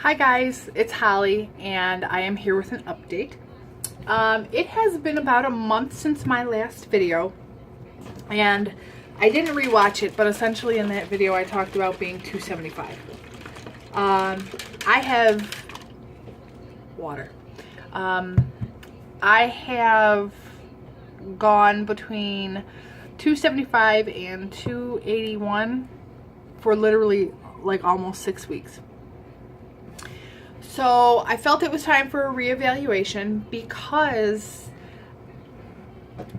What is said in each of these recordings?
Hi guys, it's Holly and I am here with an update. It has been about a month since my last video and I didn't rewatch it, but essentially in that video I talked about being 275. I have water. I have gone between 275 and 281 for literally like almost 6 weeks. So I felt it was time for a reevaluation because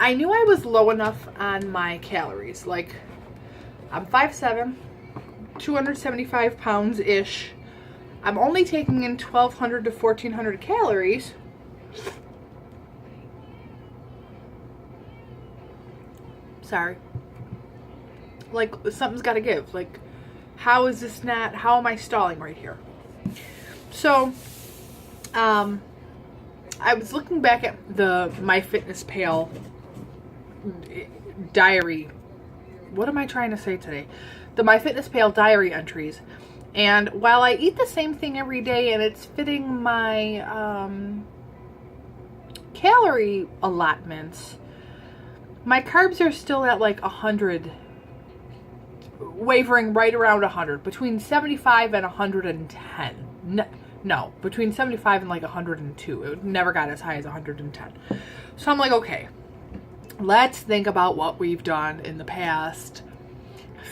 I knew I was low enough on my calories. Like, I'm 5'7", 275 pounds-ish. I'm only taking in 1,200 to 1,400 calories. Sorry. Like, something's got to give. Like, how am I stalling right here? So, I was looking back at the MyFitnessPal diary. What am I trying to say today? The MyFitnessPal diary entries. And while I eat the same thing every day and it's fitting my calorie allotments, my carbs are still at like 100, wavering right around 100, between 75 and 110. No, between 75 and like 102. It never got as high as 110. So I'm like, okay, let's think about what we've done in the past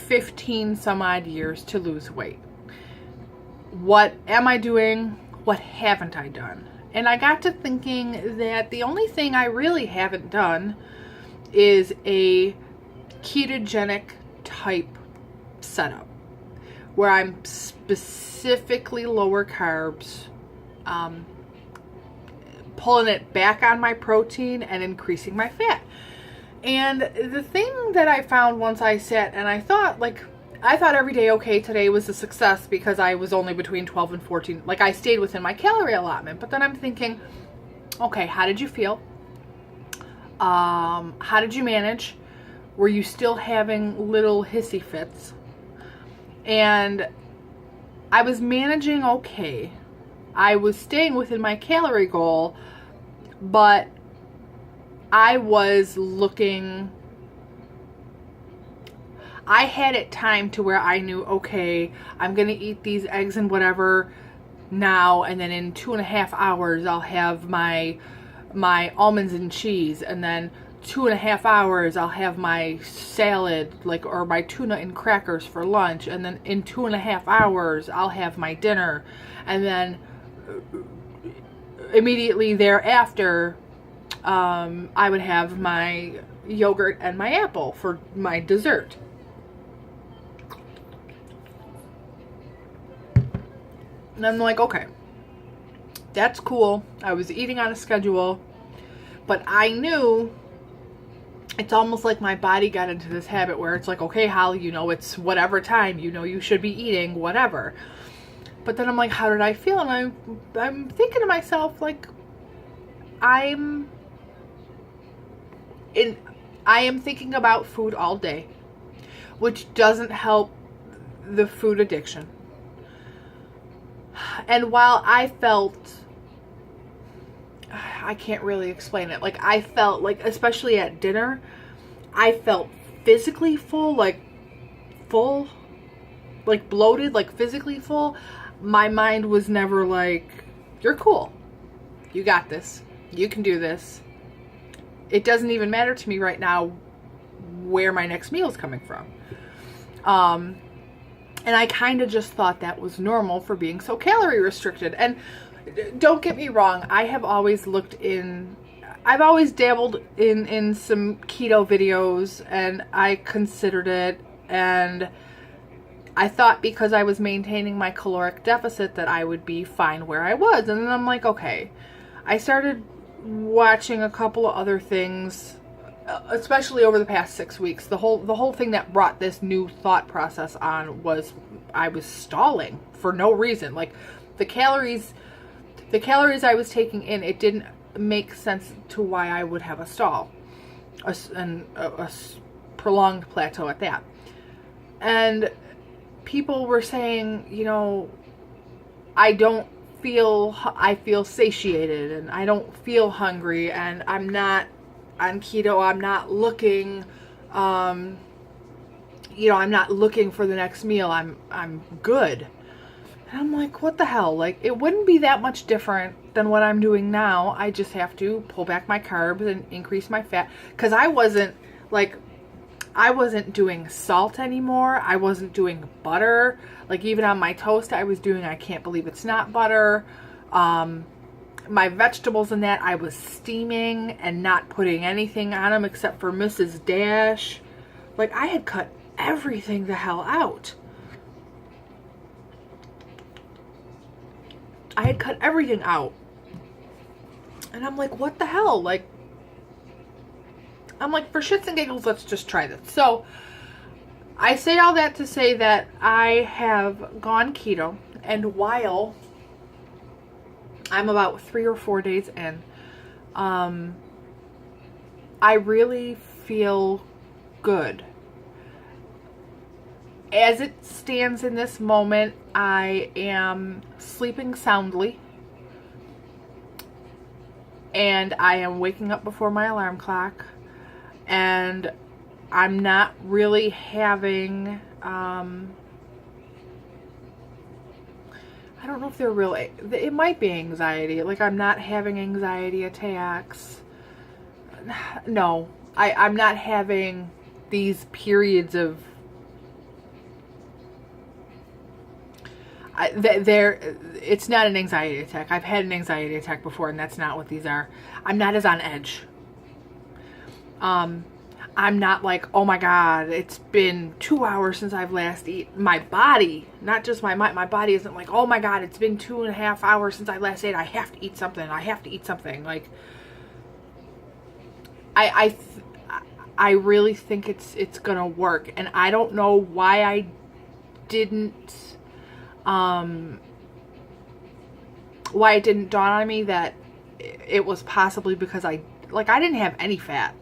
15 some odd years to lose weight. What am I doing? What haven't I done? And I got to thinking that the only thing I really haven't done is a ketogenic type setup where I'm specifically lower carbs, pulling it back on my protein and increasing my fat. And the thing that I found once I sat and I thought every day, okay, today was a success because I was only between 12 and 14. Like, I stayed within my calorie allotment. But then I'm thinking, okay, how did you feel? How did you manage? Were you still having little hissy fits? And I was managing okay. I was staying within my calorie goal, but I was looking, I had it timed to where I knew, okay, I'm going to eat these eggs and whatever now, and then in 2.5 hours I'll have my almonds and cheese, and then 2.5 hours I'll have my salad, or my tuna and crackers for lunch, and then in 2.5 hours I'll have my dinner, and then immediately thereafter I would have my yogurt and my apple for my dessert. And I'm like, okay, that's cool. I was eating on a schedule, but I knew it's almost like my body got into this habit where it's like, okay, Holly, it's whatever time, you should be eating whatever. But then I'm like, how did I feel? And I'm thinking to myself, like, I am thinking about food all day, which doesn't help the food addiction. And while I can't really explain it. Like, I felt like, especially at dinner, I felt physically full, like bloated, like physically full. My mind was never like, you're cool. You got this. You can do this. It doesn't even matter to me right now where my next meal is coming from. And I kind of just thought that was normal for being so calorie restricted. And don't get me wrong, I've always dabbled in some keto videos, and I considered it, and I thought because I was maintaining my caloric deficit that I would be fine where I was. And then I'm like, okay. I started watching a couple of other things, especially over the past 6 weeks. The whole thing that brought this new thought process on was I was stalling for no reason. Like, the calories I was taking in, it didn't make sense to why I would have a stall, a prolonged plateau at that. And people were saying, I feel satiated and I don't feel hungry, and I'm not on keto. I'm not looking, I'm not looking for the next meal. I'm good. And I'm like, what the hell? Like, it wouldn't be that much different than what I'm doing now. I just have to pull back my carbs and increase my fat. Because I wasn't doing salt anymore. I wasn't doing butter. Like, even on my toast, I was doing, I can't believe it's not butter. My vegetables and that, I was steaming and not putting anything on them except for Mrs. Dash. Like, I had cut everything the hell out. I had cut everything out. And I'm like, what the hell? Like, I'm like, for shits and giggles, let's just try this. So, I say all that to say that I have gone keto. And while I'm about 3 or 4 days in, I really feel good. As it stands in this moment, I am sleeping soundly. And I am waking up before my alarm clock. And I'm not really having, I don't know if they're real, it might be anxiety. Like, I'm not having anxiety attacks. No, I'm not having these periods of, it's not an anxiety attack. I've had an anxiety attack before, and that's not what these are. I'm not as on edge. I'm not like, oh my God, it's been 2 hours since I've last eaten. My body, not just my mind, my body isn't like, oh my God, it's been 2.5 hours since I last ate. I have to eat something. I have to eat something. Like, I really think it's gonna work, and I don't know why I didn't. Why it didn't dawn on me that it was possibly because I didn't have any fat.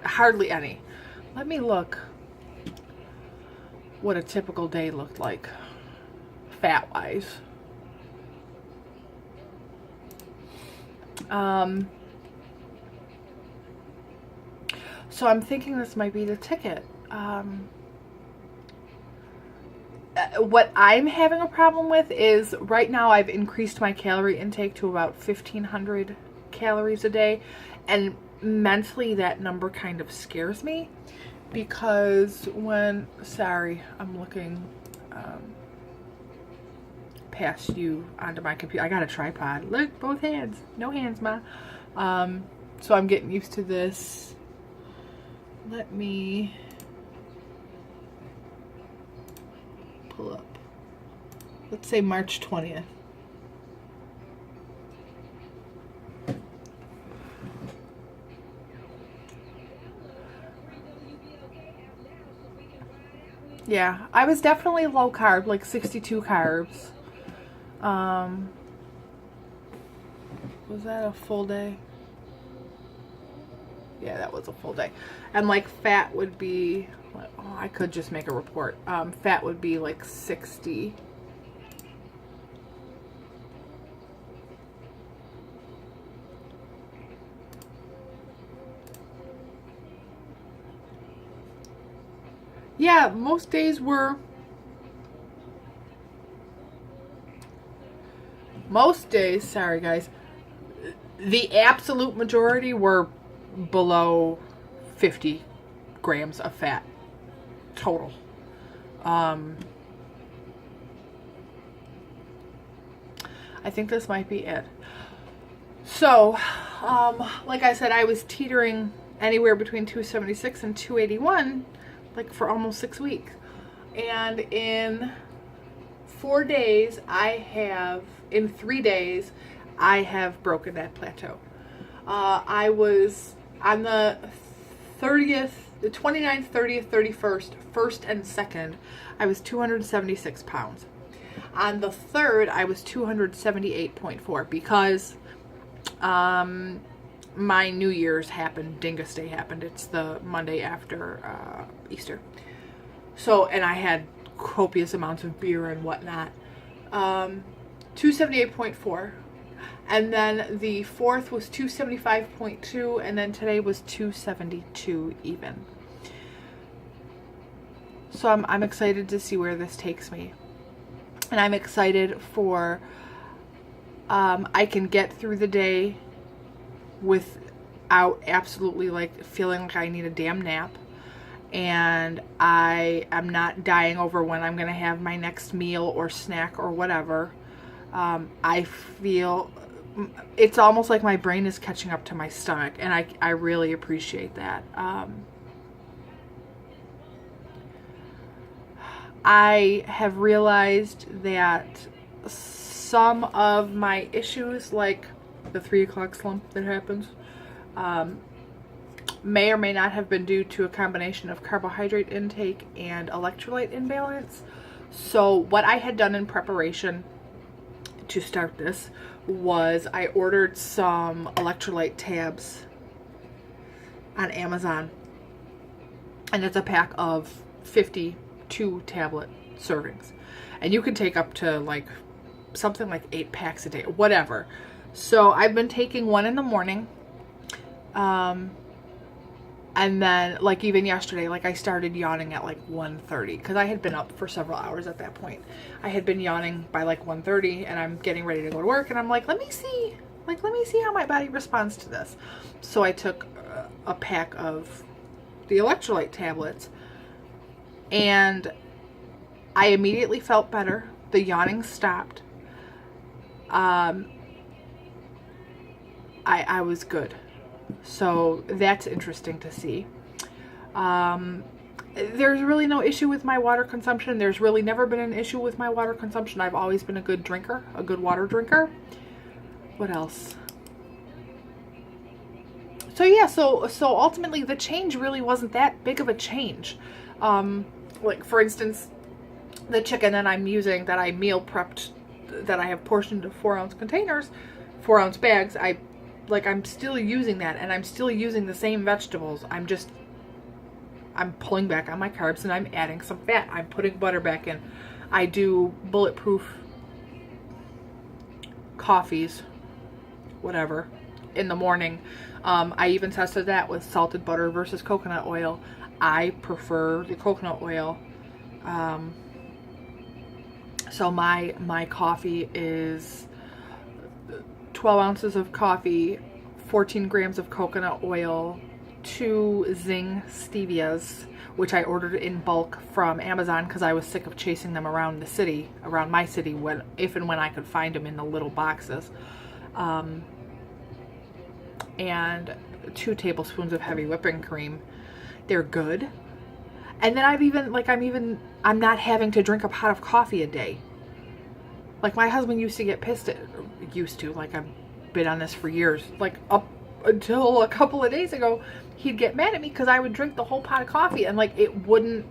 Hardly any. Let me look what a typical day looked like fat-wise. So I'm thinking this might be the ticket. What I'm having a problem with is right now I've increased my calorie intake to about 1,500 calories a day, and mentally that number kind of scares me because I'm looking past you onto my computer. I got a tripod. Look, both hands. No hands, ma. So I'm getting used to this. Let me pull up. Let's say March 20th. Yeah, I was definitely low carb, like 62 carbs. Was that a full day? Yeah, that was a full day. And like fat would be, oh, I could just make a report. Fat would be like 60. Yeah, most days, sorry guys, the absolute majority were below 50 grams of fat total. I think this might be it. So, like I said, I was teetering anywhere between 276 and 281 like for almost 6 weeks. And in 4 days, in 3 days, I have broken that plateau. I was on the 30th, the 29th, 30th, 31st, 1st, and 2nd, I was 276 pounds. On the 3rd, I was 278.4 because my New Year's happened, Dingus Day happened. It's the Monday after Easter. So, and I had copious amounts of beer and whatnot. 278.4. And then the 4th was 275.2, and then today was 272 even. So I'm excited to see where this takes me. And I'm excited for I can get through the day without absolutely like feeling like I need a damn nap. And I am not dying over when I'm going to have my next meal or snack or whatever. I feel it's almost like my brain is catching up to my stomach, and I really appreciate that. I have realized that some of my issues, like the 3 o'clock slump that happens, may or may not have been due to a combination of carbohydrate intake and electrolyte imbalance. So what I had done in preparation to start this was I ordered some electrolyte tabs on Amazon, and it's a pack of 52 tablet servings, and you can take up to like something like 8 packs a day, whatever. So I've been taking one in the morning, and then like even yesterday, like I started yawning at like 1:30 because I had been up for several hours at that point. I had been yawning by like 1:30, and I'm getting ready to go to work, and I'm like, let me see how my body responds to this. So I took a pack of the electrolyte tablets, and I immediately felt better. The yawning stopped. I was good. So that's interesting to see. There's really no issue with my water consumption. There's really never been an issue with my water consumption. I've always been a good drinker, a good water drinker. What else? So yeah, so ultimately the change really wasn't that big of a change. Like for instance, the chicken that I'm using, that I meal prepped, that I have portioned into 4-ounce containers, 4-ounce bags, I'm still using that, and I'm still using the same vegetables. I'm pulling back on my carbs, and I'm adding some fat. I'm putting butter back in. I do bulletproof coffees, whatever, in the morning. I even tested that with salted butter versus coconut oil. I prefer the coconut oil. So my coffee is 12 ounces of coffee, 14 grams of coconut oil, 2 Zing stevias, which I ordered in bulk from Amazon because I was sick of chasing them around my city, if and when I could find them in the little boxes. And 2 tablespoons of heavy whipping cream. They're good. And then I'm not having to drink a pot of coffee a day. Like my husband used to get pissed at, like I've been on this for years, like up until a couple of days ago, he'd get mad at me because I would drink the whole pot of coffee, and like it wouldn't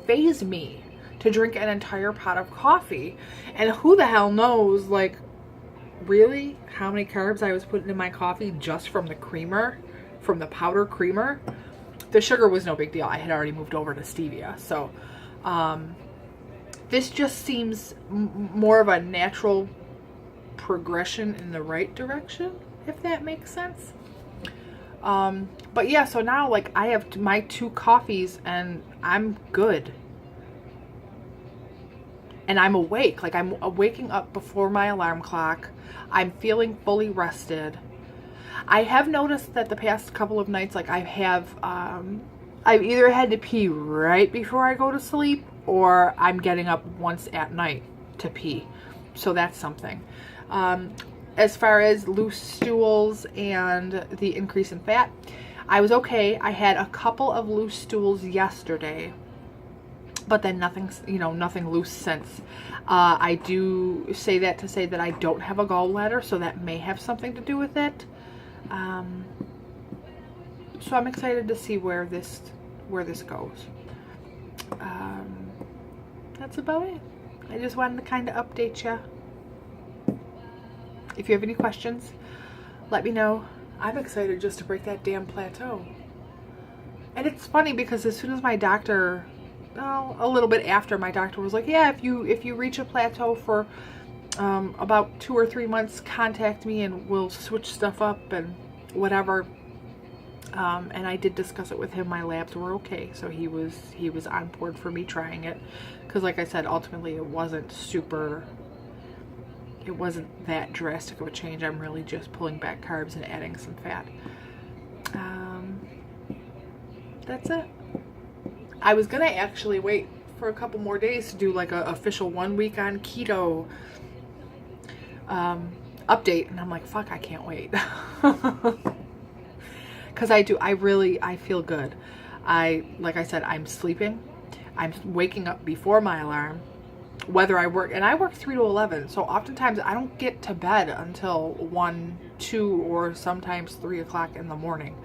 faze me to drink an entire pot of coffee. And who the hell knows, like, really how many carbs I was putting in my coffee just from the creamer, from the powder creamer. The sugar was no big deal. I had already moved over to stevia. So this just seems more of a natural progression in the right direction, if that makes sense. But yeah, so now like I have my 2 coffees and I'm good. And I'm awake. Like I'm waking up before my alarm clock. I'm feeling fully rested. I have noticed that the past couple of nights, like I've either had to pee right before I go to sleep, or I'm getting up once at night to pee. So that's something. As far as loose stools and the increase in fat, I was okay. I had a couple of loose stools yesterday, but then nothing loose since. I do say that to say that I don't have a gallbladder, so that may have something to do with it. So I'm excited to see where this goes. That's about it. I just wanted to kind of update you. If you have any questions, let me know. I'm excited just to break that damn plateau. And it's funny because as soon as my doctor a little bit after, my doctor was like, yeah, if you reach a plateau for about 2 or 3 months, contact me and we'll switch stuff up and whatever. And I did discuss it with him. My labs were okay, so he was on board for me trying it, because like I said, ultimately it wasn't that drastic of a change. I'm really just pulling back carbs and adding some fat. That's it. I was gonna actually wait for a couple more days to do like a official 1 week on keto update, and I'm like, fuck, I can't wait. Because I feel good. Like I said, I'm sleeping. I'm waking up before my alarm, whether I work 3 to 11. So oftentimes I don't get to bed until 1, 2, or sometimes 3 o'clock in the morning.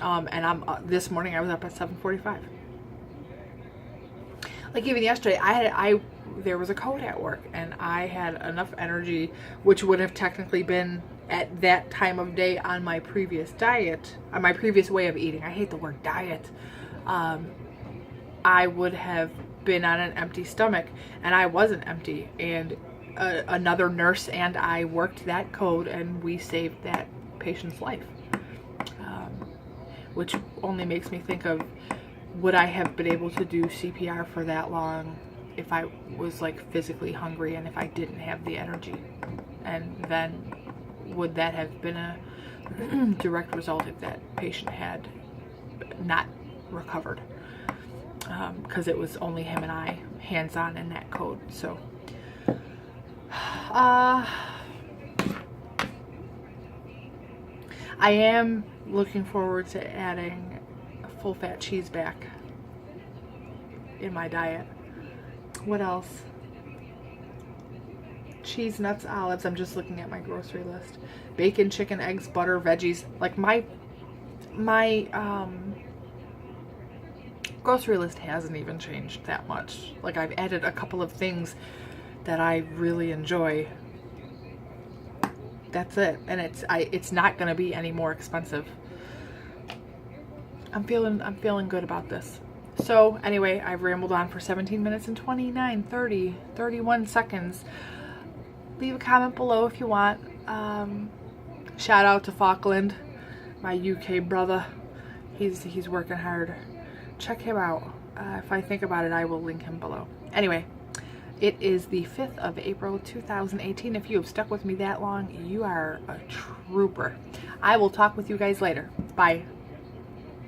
And this morning I was up at 7:45. Like even yesterday, there was a code at work, and I had enough energy, which would have technically been at that time of day on my previous diet, on my previous way of eating. I hate the word diet. I would have been on an empty stomach, and I wasn't empty. And another nurse and I worked that code, and we saved that patient's life. Which only makes me think of, would I have been able to do CPR for that long if I was like physically hungry and if I didn't have the energy? And then would that have been a direct result if that patient had not recovered? Because it was only him and I hands-on in that code. So I am looking forward to adding a full-fat cheese back in my diet. What else? Cheese, nuts, olives. I'm just looking at my grocery list. Bacon, chicken, eggs, butter, veggies. Like my grocery list hasn't even changed that much. Like I've added a couple of things that I really enjoy. That's it. And it's not going to be any more expensive. I'm feeling good about this. So anyway, I've rambled on for 17 minutes and 29, 30, 31 seconds. Leave a comment below if you want. Shout out to Falkland, my UK brother. He's working hard. Check him out. If I think about it, I will link him below. Anyway, it is the 5th of April, 2018. If you have stuck with me that long, you are a trooper. I will talk with you guys later. Bye.